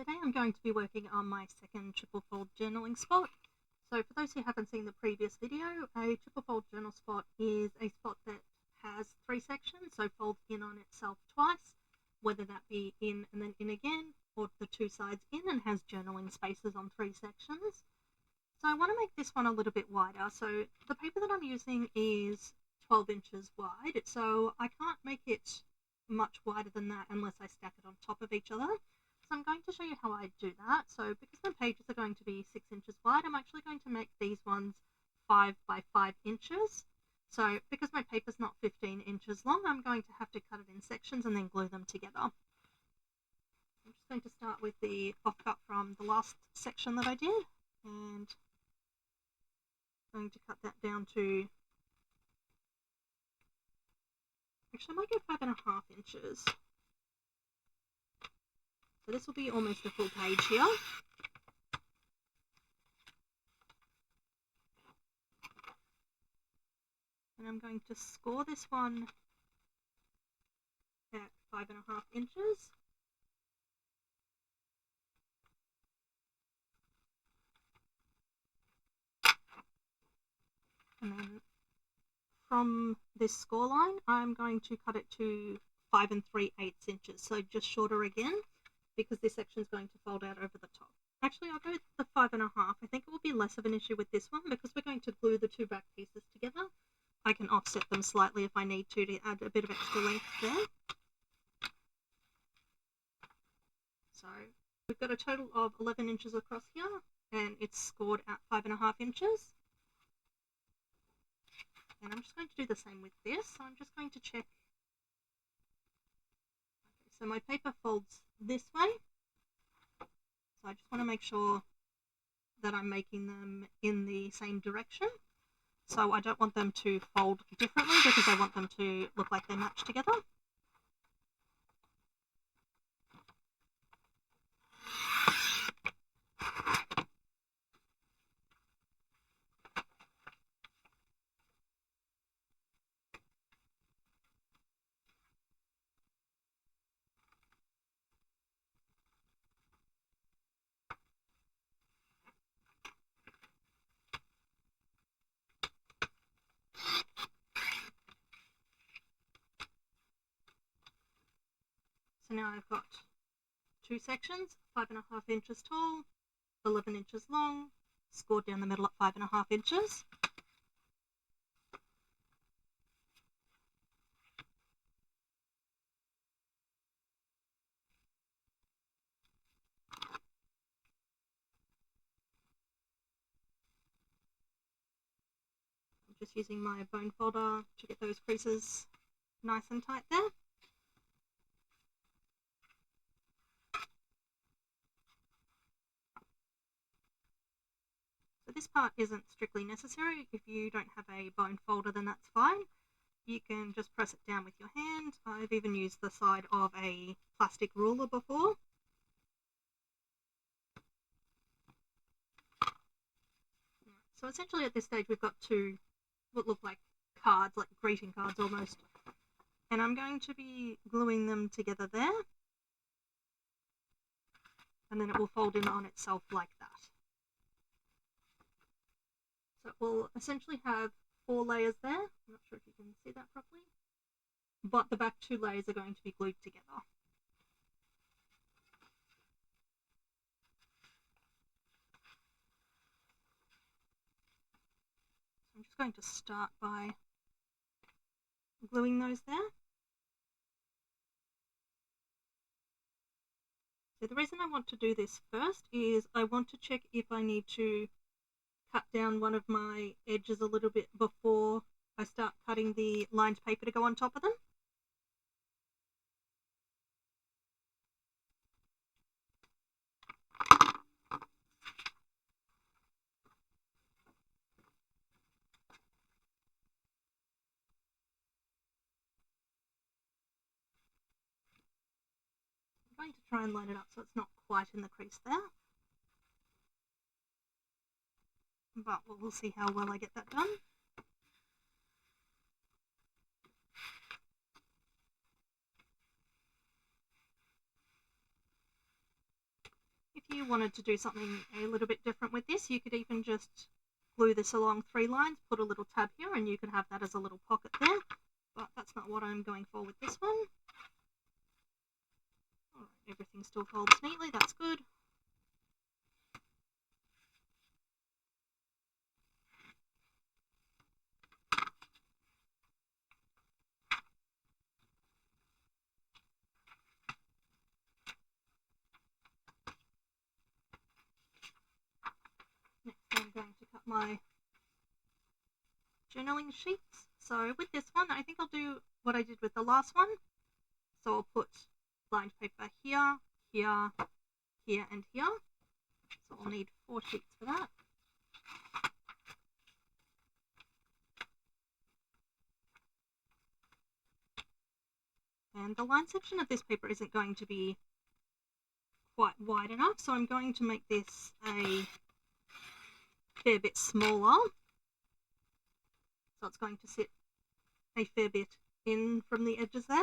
today I'm going to be working on my second triple fold journaling spot. So for those who haven't seen the previous video, a triple fold journal spot is a spot that has 3 sections, so folds in on itself twice, whether that be in and then in again, or the 2 sides in and has journaling spaces on 3 sections. So I want to make this one a little bit wider. So the paper that I'm using is 12 inches wide, so I can't make it much wider than that unless I stack it on top of each other. So I'm going to show you how I do that. So because my pages are going to be 6 inches wide, I'm actually going to make these ones 5 by 5 inches. So because my paper's not 15 inches long, I'm going to have to cut it in sections and then glue them together. I'm just going to start with the offcut from the last section that I did, and I'm going to cut that down to, actually I might go 5.5 inches. So this will be almost a full page here. And I'm going to score this one at 5.5 inches. And then from this score line, I'm going to cut it to 5 3/8 inches. So just shorter again, because this section is going to fold out over the top. Actually, I'll go with the 5.5. I think it will be less of an issue with this one because we're going to glue the 2 back pieces together. I can offset them slightly if I need to add a bit of extra length there. So we've got a total of 11 inches across here, and it's scored at 5.5 inches. And I'm just going to do the same with this. So I'm just going to check. Okay, so my paper folds this way. So I just want to make sure that I'm making them in the same direction. So I don't want them to fold differently because I want them to look like they match together. So now I've got 2 sections, 5.5 inches tall, 11 inches long, scored down the middle at 5.5 inches. I'm just using my bone folder to get those creases nice and tight there. So this part isn't strictly necessary. If you don't have a bone folder, then that's fine. You can just press it down with your hand. I've even used the side of a plastic ruler before. So essentially at this stage we've got 2 what look like cards, like greeting cards almost. And I'm going to be gluing them together there. And then it will fold in on itself like that. So it will essentially have 4 layers there. I'm not sure if you can see that properly. But the back 2 layers are going to be glued together. I'm just going to start by gluing those there. So the reason I want to do this first is I want to check if I need to cut down one of my edges a little bit before I start cutting the lined paper to go on top of them. I'm going to try and line it up so it's not quite in the crease there. But we'll see how well I get that done. you wanted to do something a little bit different with this, you could even just glue this along 3 lines, put a little tab here, and you can have that as a little pocket there. But that's not what I'm going for with this one. Alright, everything still folds neatly, that's good. Next I'm going to cut my journaling sheets. So with this one, I think I'll do what I did with the last one. So I'll put lined paper here, here, here, and here. So I'll need 4 sheets for that. And the line section of this paper isn't going to be quite wide enough, so I'm going to make this a fair bit smaller. So it's going to sit a fair bit in from the edges there.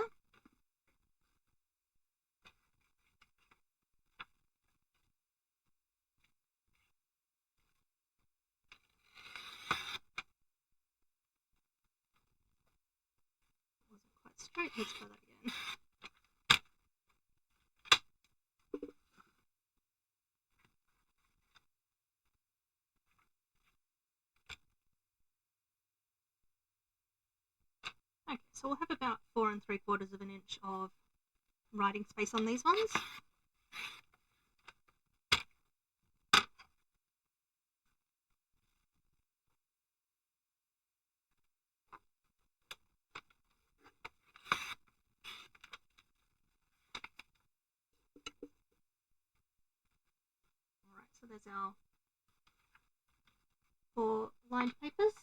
Wasn't quite straight, let's try that again. Okay, so we'll have about 4 3/4 of an inch of writing space on these ones. Alright, so there's our 4 lined papers,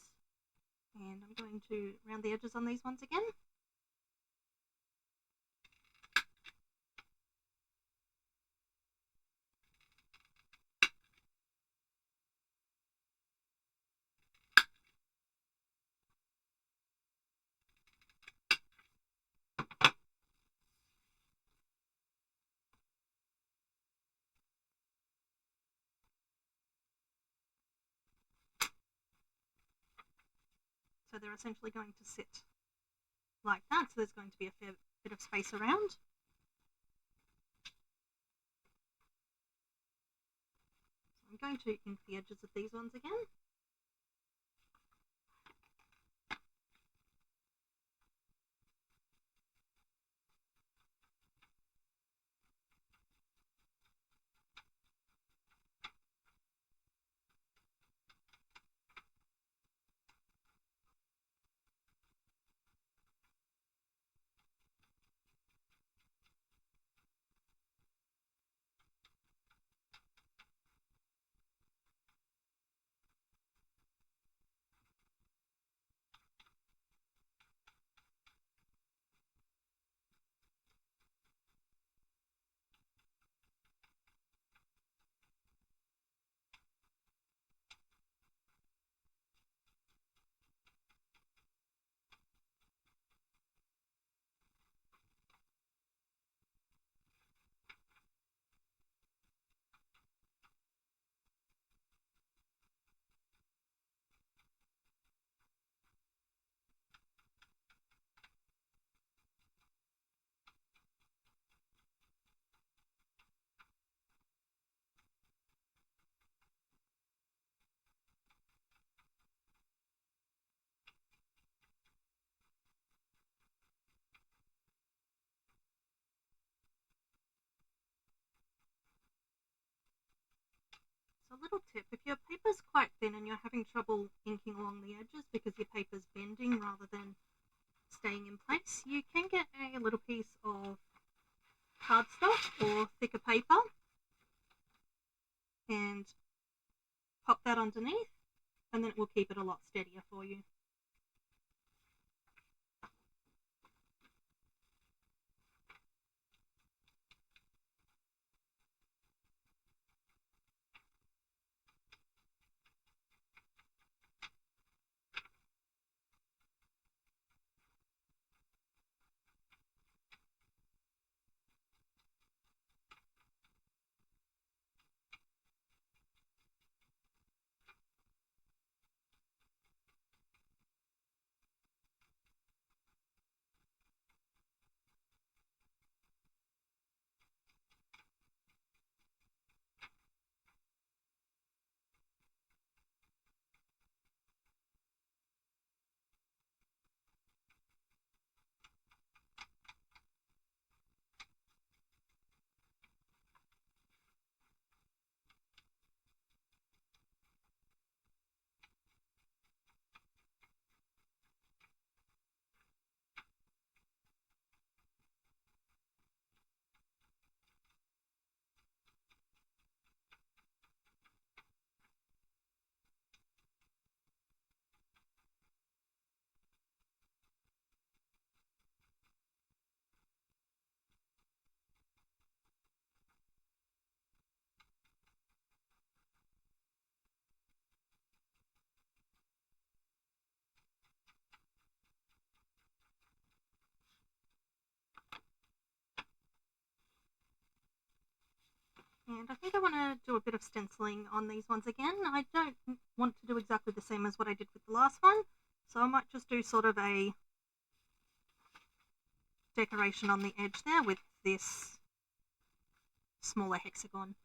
and I'm going to round the edges on these ones again. So they're essentially going to sit like that, so there's going to be a fair bit of space around. So I'm going to ink the edges of these ones again. So a little tip, if your paper's quite thin and you're having trouble inking along the edges because your paper's bending rather than staying in place, you can get a little piece of cardstock or thicker paper and pop that underneath, and then it will keep it a lot steadier for you. And I think I want to do a bit of stenciling on these ones again. I don't want to do exactly the same as what I did with the last one, so I might just do sort of a decoration on the edge there with this smaller hexagon.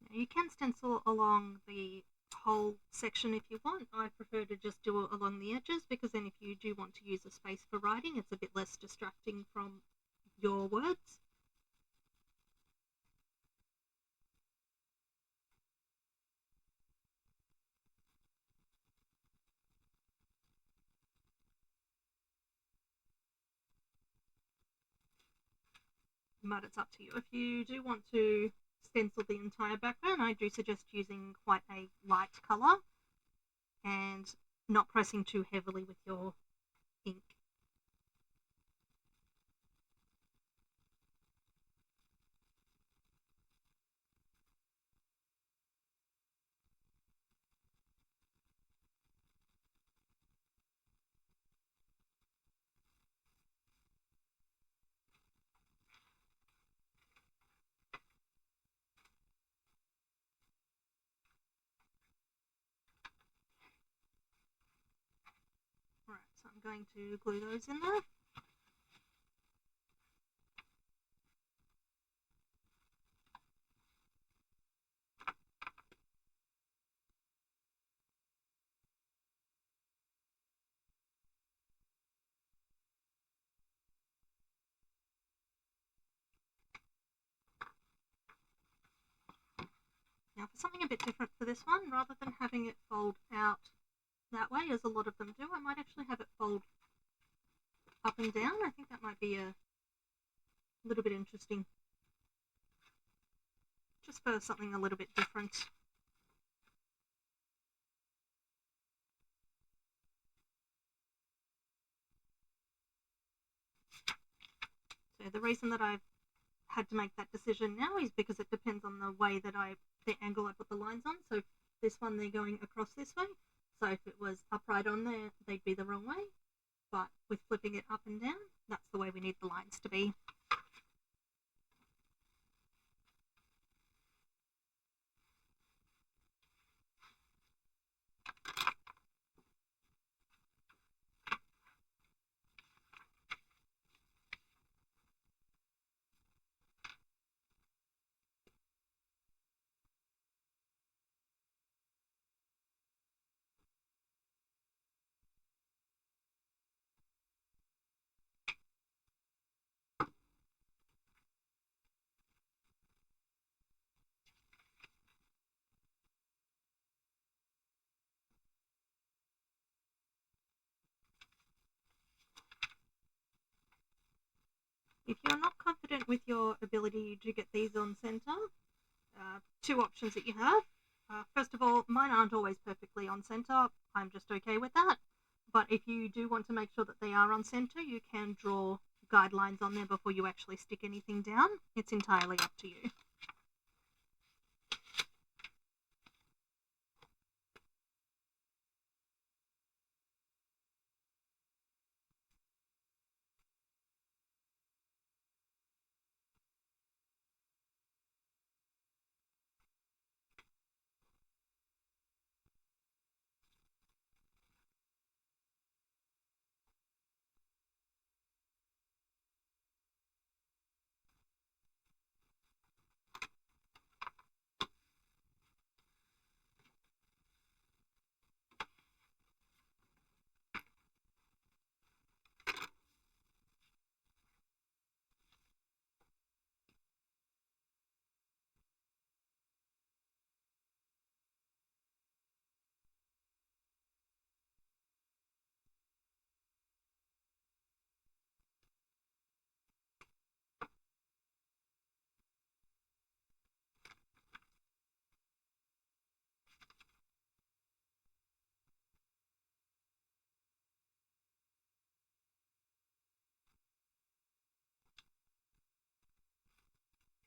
You can stencil along the whole section if you want. I prefer to just do it along the edges because then if you do want to use a space for writing, it's a bit less distracting from your words. But it's up to you. If you do want to stencil the entire background, I do suggest using quite a light colour and not pressing too heavily with your ink. Alright, so I'm going to glue those in there. Now for something a bit different for this one, rather than having it fold out that way, as a lot of them do, I might actually have it fold up and down. I think that might be a little bit interesting. Just for something a little bit different. So the reason that I've had to make that decision now is because it depends on the way that the angle I put the lines on. So this one, they're going across this way. So if it was upright on there, they'd be the wrong way. But with flipping it up and down, that's the way we need the lines to be. If you're not confident with your ability to get these on center, two options that you have. First of all, mine aren't always perfectly on center. I'm just okay with that. But if you do want to make sure that they are on center, you can draw guidelines on there before you actually stick anything down. It's entirely up to you.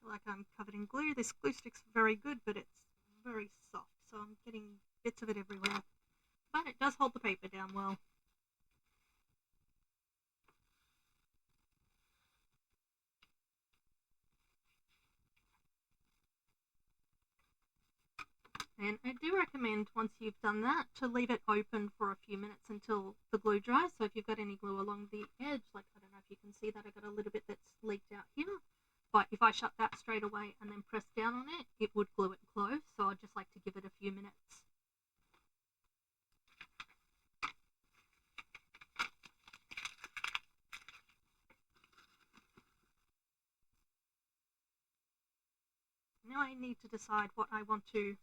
like I'm covered in glue. This glue stick's very good, but it's very soft, so I'm getting bits of it everywhere. But it does hold the paper down well. And I do recommend, once you've done that, to leave it open for a few minutes until the glue dries. So if you've got any glue along the edge, like I don't know if you can see that I got a little bit that's leaked out here, but if I shut that straight away and then press down on it, it would glue it close. So I'd just like to give it a few minutes. Now I need to decide what I want to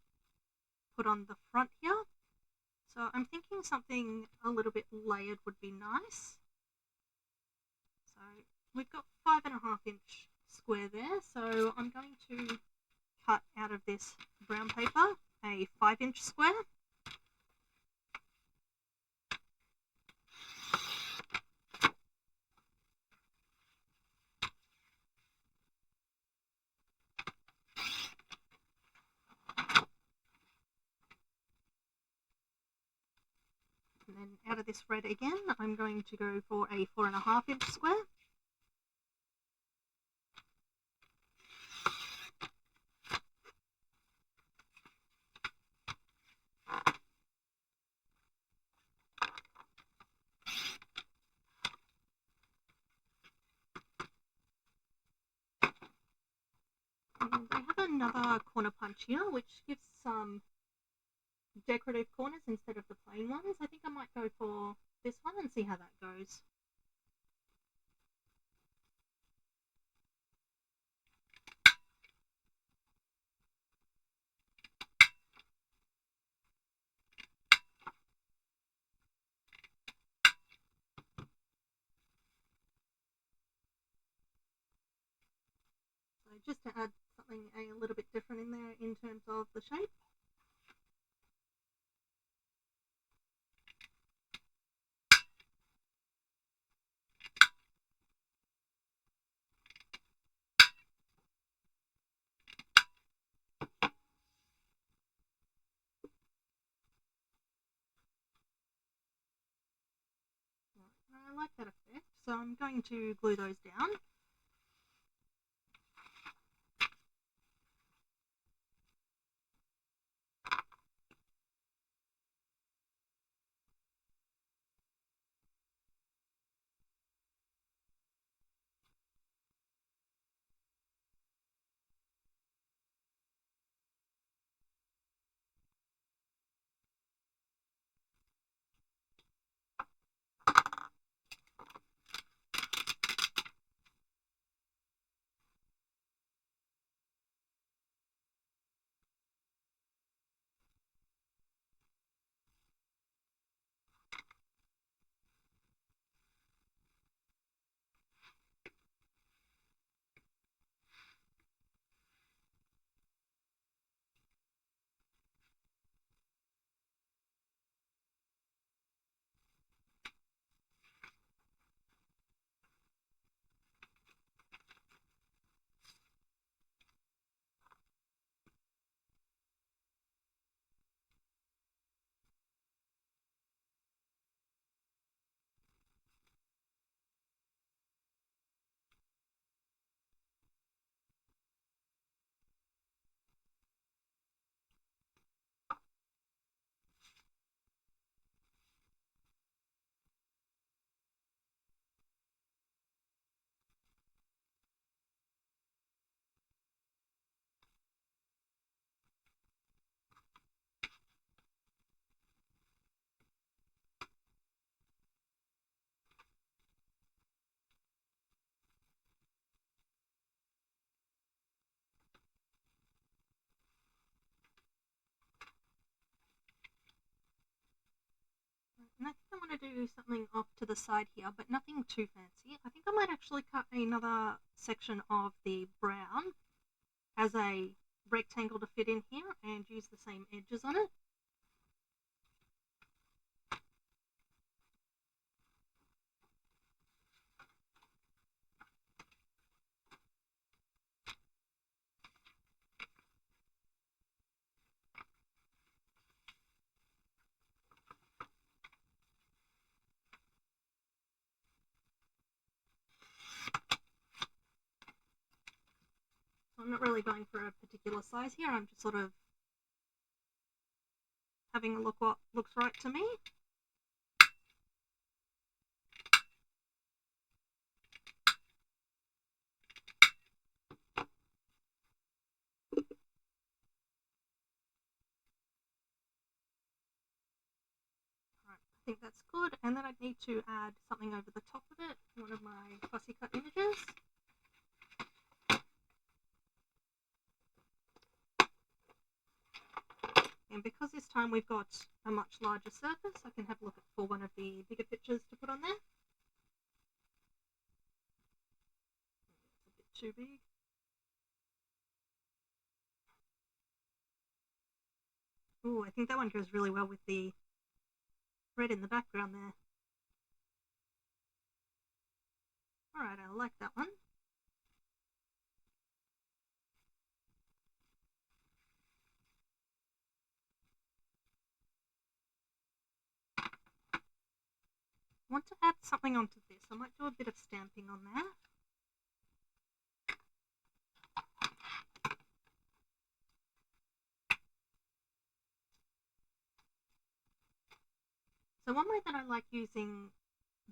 put on the front here. So I'm thinking something a little bit layered would be nice. So we've got 5.5-inch square there, so I'm going to cut out of this brown paper a 5-inch square. And then out of this red again, I'm going to go for a 4.5-inch square. And I have another corner punch here, which gives some decorative corners instead of the plain ones. I think I might go for this one and see how that goes. So just to add something a little bit different in there in terms of the shape. I like that effect, so I'm going to glue those down. And I think I want to do something off to the side here, but nothing too fancy. I think I might actually cut another section of the brown as a rectangle to fit in here and use the same edges on it. I'm not really going for a particular size here, I'm just sort of having a look what looks right to me. I think that's good, and then I need to add something over the top of it, one of my fussy cut images. And because this time we've got a much larger surface, I can have a look for one of the bigger pictures to put on there. It's a bit too big. Oh, I think that one goes really well with the red in the background there. Alright, I like that one. I want to add something onto this. I might do a bit of stamping on there. So one way that I like using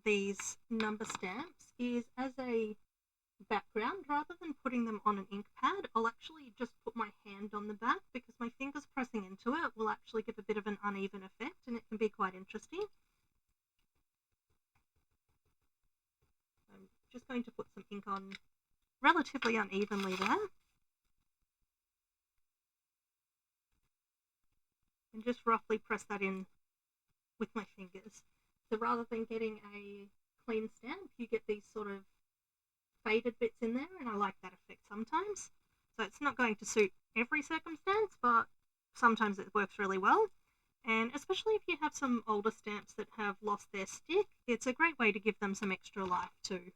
these number stamps is as a background. Rather than putting them on an ink pad, I'll actually just put my hand on the back, because my fingers pressing into it will actually give a bit of an uneven effect, and it can be quite interesting. I'm just going to put some ink on relatively unevenly there, and just roughly press that in with my fingers. So rather than getting a clean stamp, you get these sort of faded bits in there, and I like that effect sometimes. So it's not going to suit every circumstance, but sometimes it works really well. And especially if you have some older stamps that have lost their stick, it's a great way to give them some extra life too.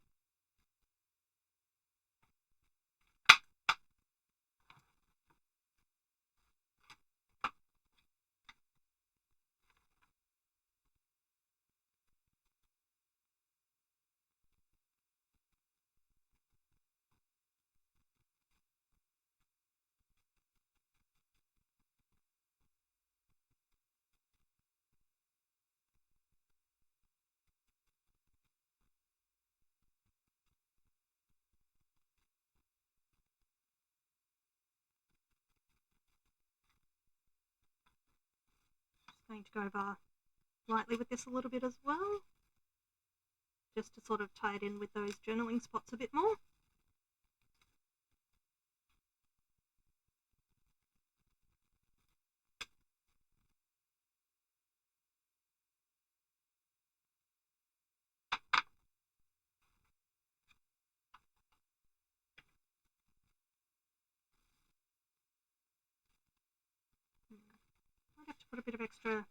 Just going to go over lightly with this a little bit as well, just to sort of tie it in with those journaling spots a bit more. Might have to put a bit of extra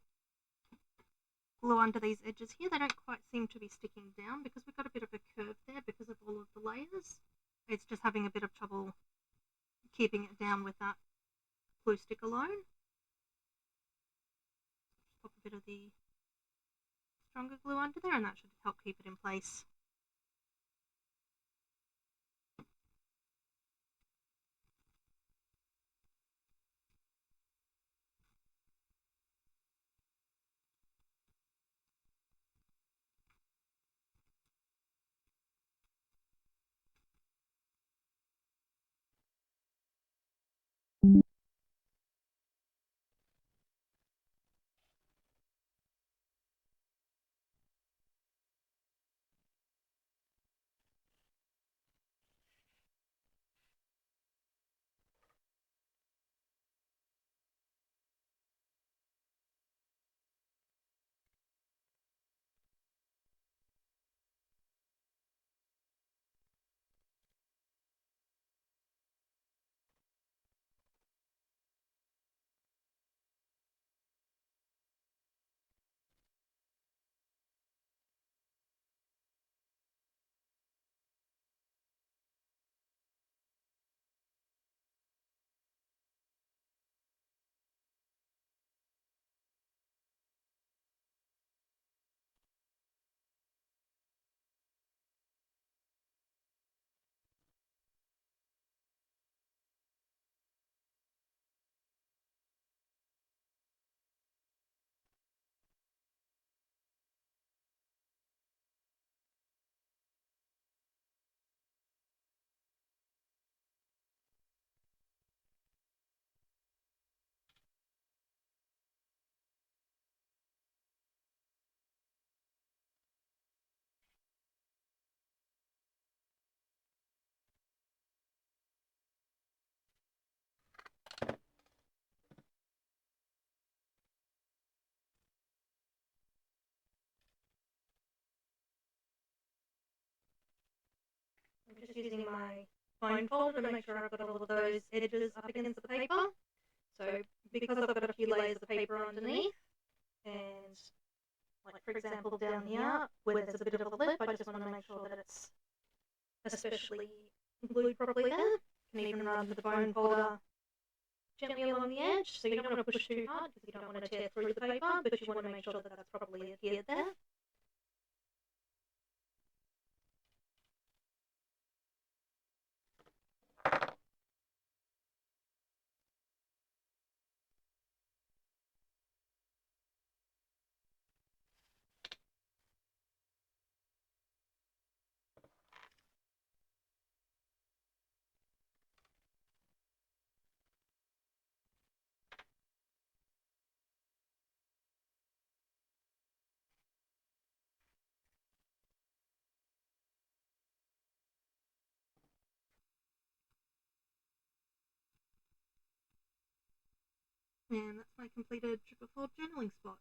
glue under these edges here. They don't quite seem to be sticking down because we've got a bit of a curve there because of all of the layers. It's just having a bit of trouble keeping it down with that glue stick alone. Just pop a bit of the stronger glue under there, and that should help keep it in place. just using my phone folder to make sure I've got all of those edges up against the paper. So because I've got a few layers of paper underneath, and like for example down here where there's a bit of a lip, I just want to make sure that it's especially glued properly there. You can even run the bone folder gently along the edge, so you don't want to push too hard because you don't want to tear through the paper, but you want to make sure that that's properly adhered there. And that's my completed triple fold journaling spot.